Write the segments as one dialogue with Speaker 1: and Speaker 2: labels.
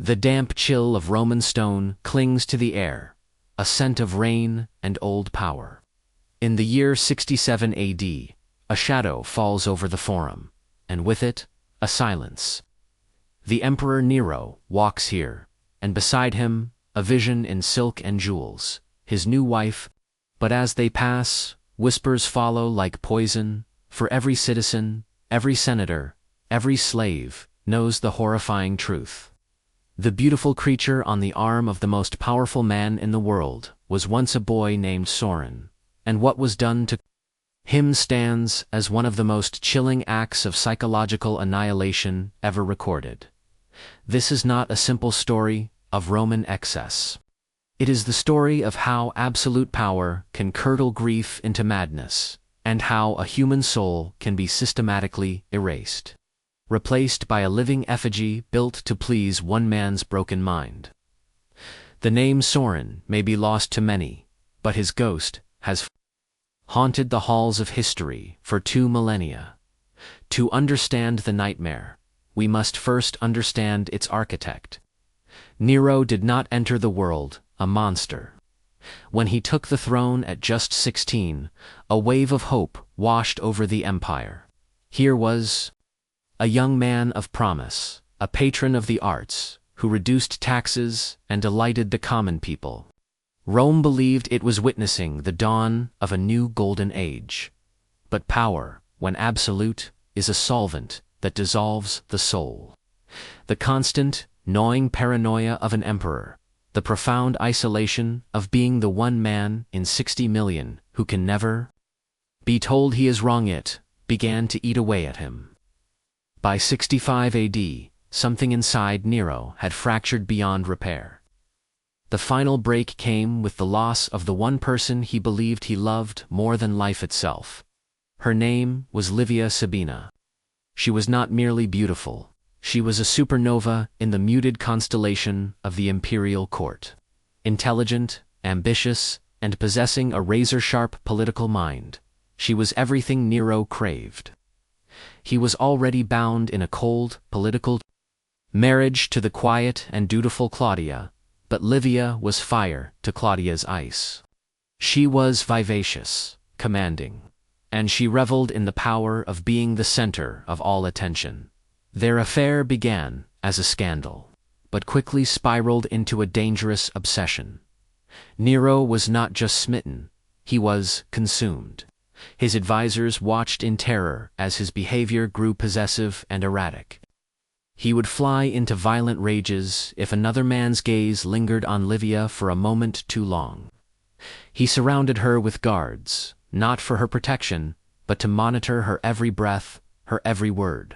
Speaker 1: The damp chill of Roman stone clings to the air, a scent of rain and old power. In the year 67 AD, a shadow falls over the Forum, and with it, a silence. The Emperor Nero walks here, and beside him, a vision in silk and jewels, his new wife. But as they pass, whispers follow like poison, for every citizen, every senator, every slave knows the horrifying truth. The beautiful creature on the arm of the most powerful man in the world was once a boy named Soren, and what was done to him stands as one of the most chilling acts of psychological annihilation ever recorded. This is not a simple story of Roman excess. It is the story of how absolute power can curdle grief into madness, and how a human soul can be systematically erased, replaced by a living effigy built to please one man's broken mind. The name Soren may be lost to many, but his ghost has haunted the halls of history for 2 millennia. To understand the nightmare, we must first understand its architect. Nero did not enter the world a monster. When he took the throne at just 16, a wave of hope washed over the empire. Here was a young man of promise, a patron of the arts, who reduced taxes and delighted the common people. Rome believed it was witnessing the dawn of a new golden age. But power, when absolute, is a solvent that dissolves the soul. The constant, gnawing paranoia of an emperor, the profound isolation of being the one man in 60 million who can never be told he is wrong, it began to eat away at him. By 65 AD, something inside Nero had fractured beyond repair. The final break came with the loss of the one person he believed he loved more than life itself. Her name was Livia Sabina. She was not merely beautiful. She was a supernova in the muted constellation of the imperial court. Intelligent, ambitious, and possessing a razor-sharp political mind, she was everything Nero craved. He was already bound in a cold, political marriage to the quiet and dutiful Claudia, but Livia was fire to Claudia's ice. She was vivacious, commanding, and she reveled in the power of being the center of all attention. Their affair began as a scandal, but quickly spiraled into a dangerous obsession. Nero was not just smitten, he was consumed. His advisors watched in terror as his behavior grew possessive and erratic. He would fly into violent rages if another man's gaze lingered on Livia for a moment too long. He surrounded her with guards, not for her protection, but to monitor her every breath, her every word.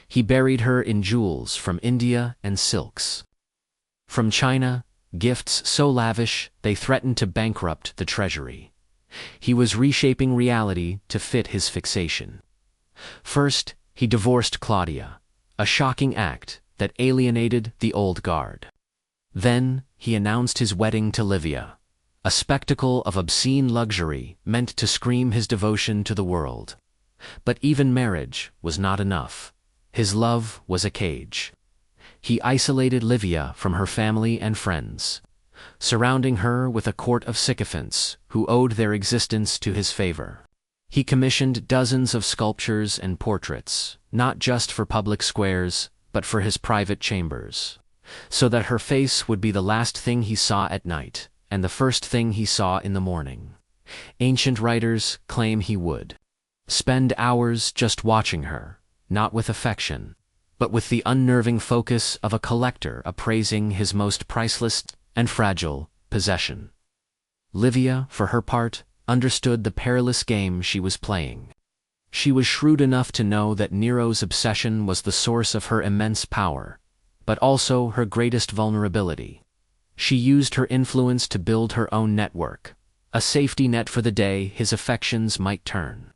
Speaker 1: He buried her in jewels from India and silks from China, gifts so lavish they threatened to bankrupt the treasury. He was reshaping reality to fit his fixation. First, he divorced Claudia, a shocking act that alienated the old guard. Then, he announced his wedding to Livia, a spectacle of obscene luxury meant to scream his devotion to the world. But even marriage was not enough. His love was a cage. He isolated Livia from her family and friends, surrounding her with a court of sycophants who owed their existence to his favor. He commissioned dozens of sculptures and portraits, not just for public squares, but for his private chambers, so that her face would be the last thing he saw at night, and the first thing he saw in the morning. Ancient writers claim he would spend hours just watching her, not with affection, but with the unnerving focus of a collector appraising his most priceless and fragile possession. Livia, for her part, understood the perilous game she was playing. She was shrewd enough to know that Nero's obsession was the source of her immense power, but also her greatest vulnerability. She used her influence to build her own network, a safety net for the day his affections might turn.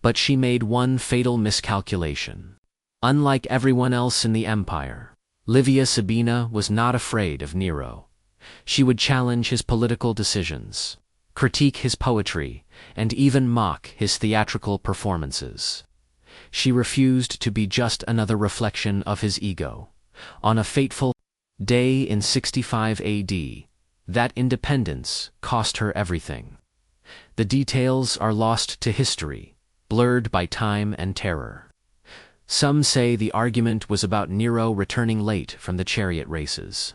Speaker 1: But she made one fatal miscalculation. Unlike everyone else in the empire, Livia Sabina was not afraid of Nero. She would challenge his political decisions, critique his poetry, and even mock his theatrical performances. She refused to be just another reflection of his ego. On a fateful day in 65 AD. That independence cost her everything. The details are lost to history, blurred by time and terror. Some say the argument was about Nero returning late from the chariot races.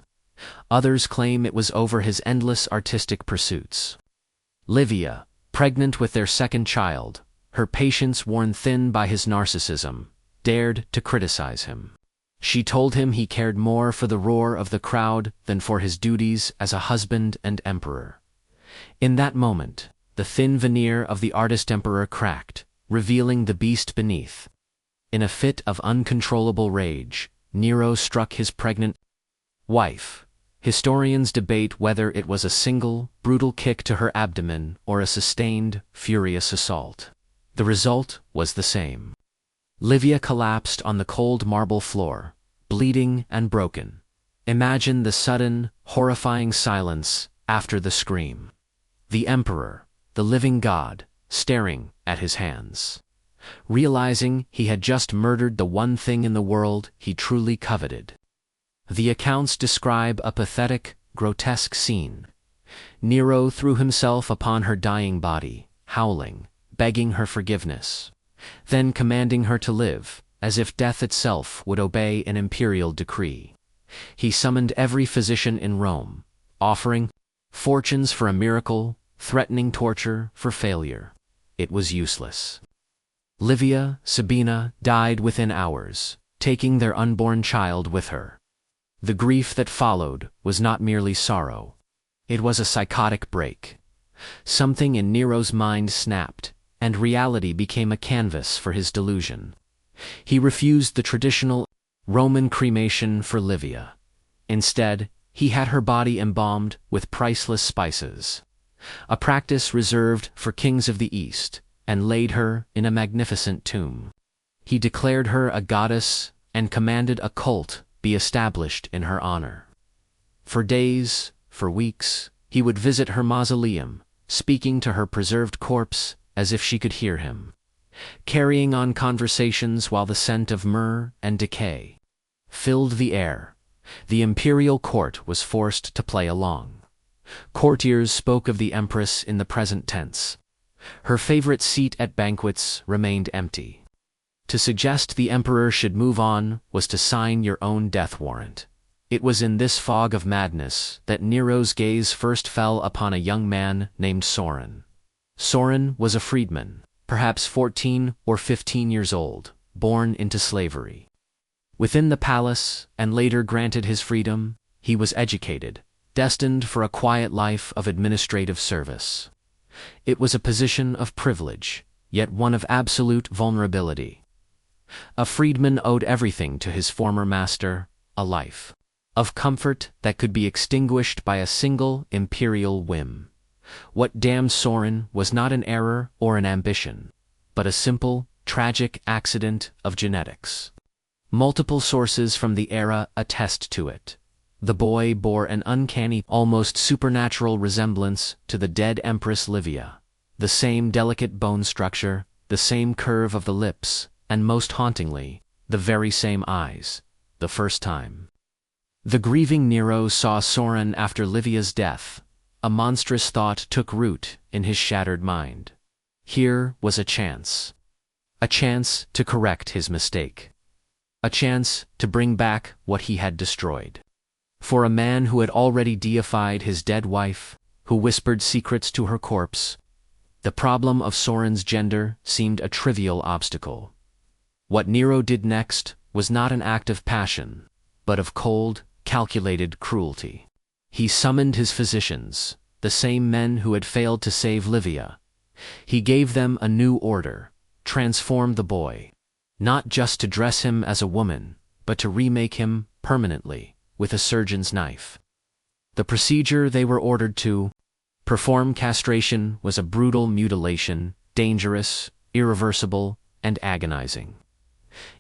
Speaker 1: Others claim it was over his endless artistic pursuits. Livia, pregnant with their second child, her patience worn thin by his narcissism, dared to criticize him. She told him he cared more for the roar of the crowd than for his duties as a husband and emperor. In that moment, the thin veneer of the artist-emperor cracked, revealing the beast beneath. In a fit of uncontrollable rage, Nero struck his pregnant wife. Historians debate whether it was a single, brutal kick to her abdomen or a sustained, furious assault. The result was the same. Livia collapsed on the cold marble floor, bleeding and broken. Imagine the sudden, horrifying silence after the scream. The emperor, the living god, staring at his hands. Realizing he had just murdered the one thing in the world he truly coveted. The accounts describe a pathetic, grotesque scene. Nero threw himself upon her dying body, howling, begging her forgiveness, then commanding her to live, as if death itself would obey an imperial decree. He summoned every physician in Rome, offering fortunes for a miracle, threatening torture for failure. It was useless. Livia, Sabina, died within hours, taking their unborn child with her. The grief that followed was not merely sorrow. It was a psychotic break. Something in Nero's mind snapped, and reality became a canvas for his delusion. He refused the traditional Roman cremation for Livia. Instead, he had her body embalmed with priceless spices, a practice reserved for kings of the East, and laid her in a magnificent tomb. He declared her a goddess and commanded a cult be established in her honor. For days, for weeks, he would visit her mausoleum, speaking to her preserved corpse as if she could hear him, carrying on conversations while the scent of myrrh and decay filled the air. The imperial court was forced to play along. Courtiers spoke of the empress in the present tense. Her favorite seat at banquets remained empty. To suggest the emperor should move on was to sign your own death warrant. It was in this fog of madness that Nero's gaze first fell upon a young man named Sorin. Sorin was a freedman, perhaps 14 or 15 years old, born into slavery. Within the palace, and later granted his freedom, he was educated, destined for a quiet life of administrative service. It was a position of privilege, yet one of absolute vulnerability. A freedman owed everything to his former master, a life of comfort that could be extinguished by a single imperial whim. What damned Sorin was not an error or an ambition, but a simple, tragic accident of genetics. Multiple sources from the era attest to it. The boy bore an uncanny, almost supernatural resemblance to the dead Empress Livia. The same delicate bone structure, the same curve of the lips, and most hauntingly, the very same eyes, the first time. The grieving Nero saw Sorin after Livia's death. A monstrous thought took root in his shattered mind. Here was a chance to correct his mistake. A chance to bring back what he had destroyed. For a man who had already deified his dead wife, who whispered secrets to her corpse, the problem of Sorin's gender seemed a trivial obstacle. What Nero did next was not an act of passion, but of cold, calculated cruelty. He summoned his physicians, the same men who had failed to save Livia. He gave them a new order: transform the boy, not just to dress him as a woman, but to remake him permanently, with a surgeon's knife. The procedure they were ordered to perform castration was a brutal mutilation, dangerous, irreversible, and agonizing.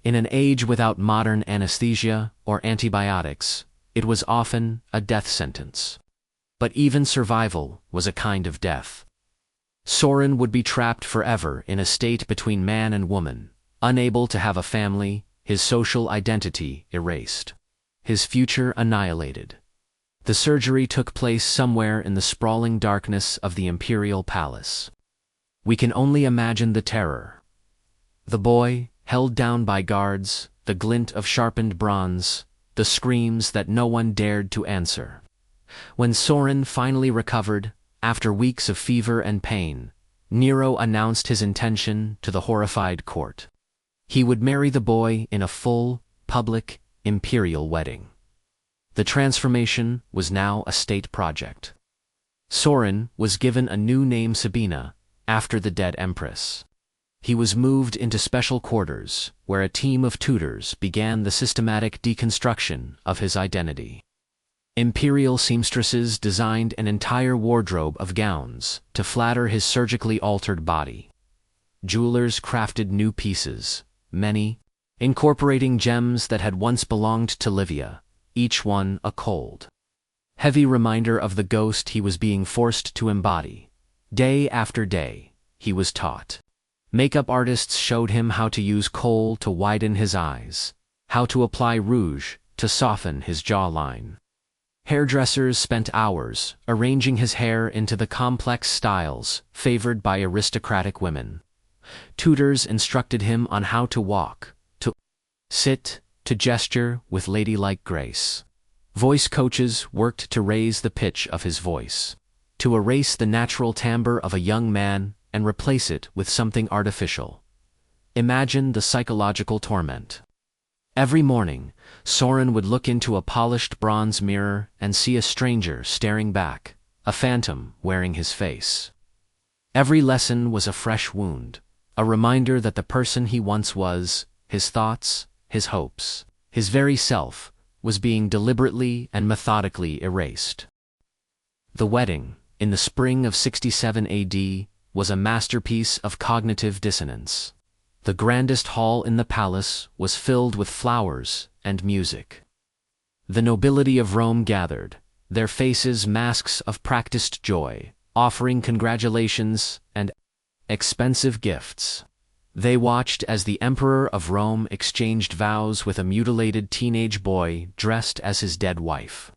Speaker 1: In an age without modern anesthesia or antibiotics, it was often a death sentence. But even survival was a kind of death. Sorin would be trapped forever in a state between man and woman, unable to have a family, his social identity erased. his future annihilated. The surgery took place somewhere in the sprawling darkness of the imperial palace. We can only imagine the terror. The boy, held down by guards, the glint of sharpened bronze, the screams that no one dared to answer. When Sorin finally recovered, after weeks of fever and pain, Nero announced his intention to the horrified court. He would marry the boy in a full, public, imperial wedding. The transformation was now a state project. Sorin was given a new name, Sabina, after the dead empress. He was moved into special quarters, where a team of tutors began the systematic deconstruction of his identity. Imperial seamstresses designed an entire wardrobe of gowns to flatter his surgically altered body. Jewelers crafted new pieces, many, incorporating gems that had once belonged to Livia, each one a cold, heavy reminder of the ghost he was being forced to embody. Day after day, he was taught. Makeup artists showed him how to use kohl to widen his eyes, how to apply rouge to soften his jawline. Hairdressers spent hours arranging his hair into the complex styles favored by aristocratic women. Tutors instructed him on how to walk, to sit, to gesture with ladylike grace. Voice coaches worked to raise the pitch of his voice, to erase the natural timbre of a young man and replace it with something artificial. Imagine the psychological torment. Every morning, Sorin would look into a polished bronze mirror and see a stranger staring back, a phantom wearing his face. Every lesson was a fresh wound, a reminder that the person he once was, his thoughts, his hopes, his very self, was being deliberately and methodically erased. The wedding, in the spring of 67 AD, was a masterpiece of cognitive dissonance. The grandest hall in the palace was filled with flowers and music. The nobility of Rome gathered, their faces masks of practiced joy, offering congratulations and expensive gifts. They watched as the Emperor of Rome exchanged vows with a mutilated teenage boy dressed as his dead wife.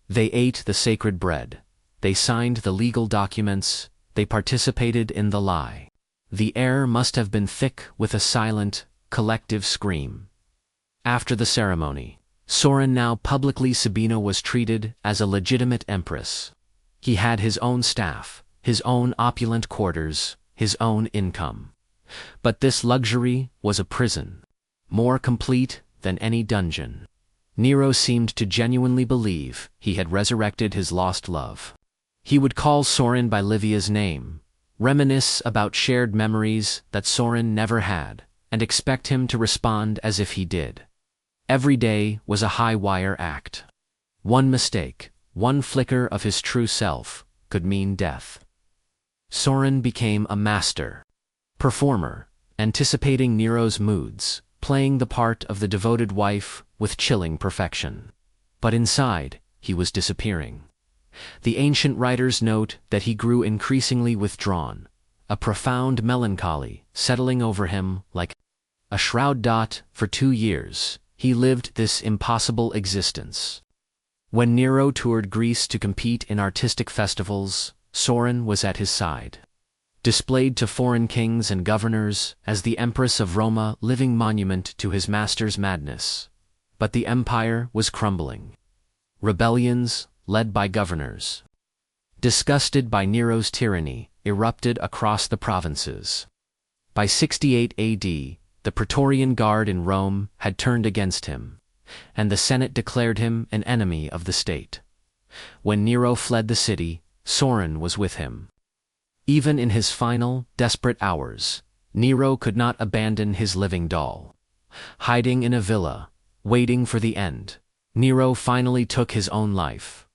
Speaker 1: They ate the sacred bread. They signed the legal documents. They participated in the lie. The air must have been thick with a silent, collective scream. After the ceremony, Sorin, now publicly Sabina, was treated as a legitimate empress. He had his own staff, his own opulent quarters, his own income. But this luxury was a prison, more complete than any dungeon. Nero seemed to genuinely believe he had resurrected his lost love. He would call Sorin by Livia's name, reminisce about shared memories that Sorin never had, and expect him to respond as if he did. Every day was a high-wire act. One mistake, one flicker of his true self, could mean death. Sorin became a master performer, anticipating Nero's moods, playing the part of the devoted wife with chilling perfection. But inside, he was disappearing. The ancient writers note that he grew increasingly withdrawn, a profound melancholy settling over him like a shroud. For 2 years, he lived this impossible existence. When Nero toured Greece to compete in artistic festivals, Sorin was at his side. Displayed to foreign kings and governors as the Empress of Roma, living monument to his master's madness. But the empire was crumbling. Rebellions, led by governors, disgusted by Nero's tyranny, erupted across the provinces. By 68 AD, the Praetorian Guard in Rome had turned against him, and the Senate declared him an enemy of the state. When Nero fled the city, Sorin was with him. Even in his final, desperate hours, Nero could not abandon his living doll. Hiding in a villa, waiting for the end, Nero finally took his own life.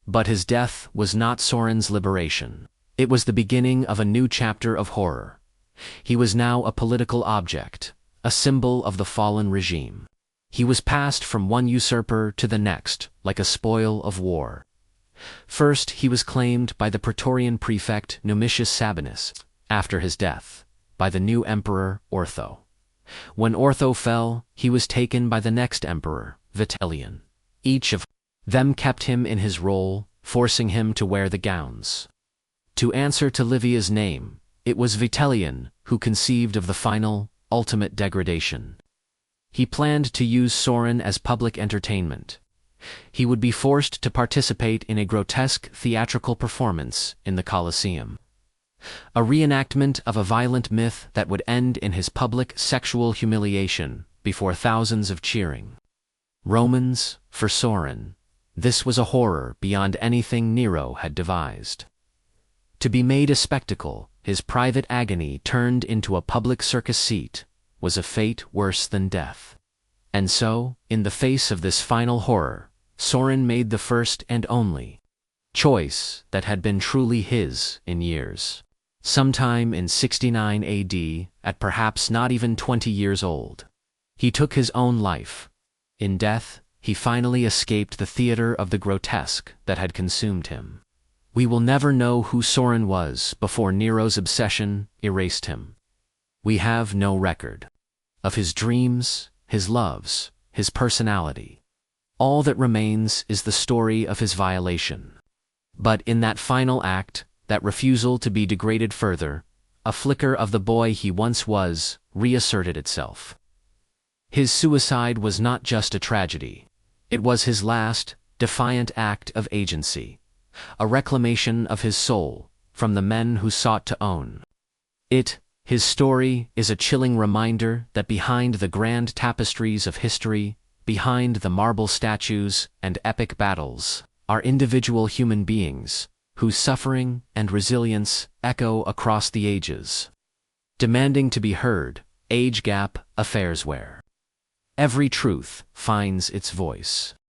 Speaker 1: But his death was not Sorin's liberation. It was the beginning of a new chapter of horror. He was now a political object, a symbol of the fallen regime. He was passed from one usurper to the next, like a spoil of war. First, he was claimed by the Praetorian prefect Numitius Sabinus, after his death, by the new emperor Ortho. When Ortho fell, he was taken by the next emperor, Vitellian. Each of them kept him in his role, forcing him to wear the gowns. To answer to Livia's name, it was Vitellion who conceived of the final, ultimate degradation. He planned to use Sorin as public entertainment. He would be forced to participate in a grotesque theatrical performance in the Colosseum. A reenactment of a violent myth that would end in his public sexual humiliation before thousands of cheering Romans for Sorin. This was a horror beyond anything Nero had devised. To be made a spectacle, his private agony turned into a public circus seat, was a fate worse than death. And so, in the face of this final horror, Sorin made the first and only choice that had been truly his in years. Sometime in 69 AD, at perhaps not even 20 years old, he took his own life. In death, he finally escaped the theater of the grotesque that had consumed him. We will never know who Sorin was before Nero's obsession erased him. We have no record of his dreams, his loves, his personality. All that remains is the story of his violation. But in that final act, that refusal to be degraded further, a flicker of the boy he once was reasserted itself. His suicide was not just a tragedy. It was his last, defiant act of agency, a reclamation of his soul from the men who sought to own it. His story is a chilling reminder that behind the grand tapestries of history, behind the marble statues and epic battles, are individual human beings whose suffering and resilience echo across the ages, demanding to be heard. Age gap affairs where every truth finds its voice.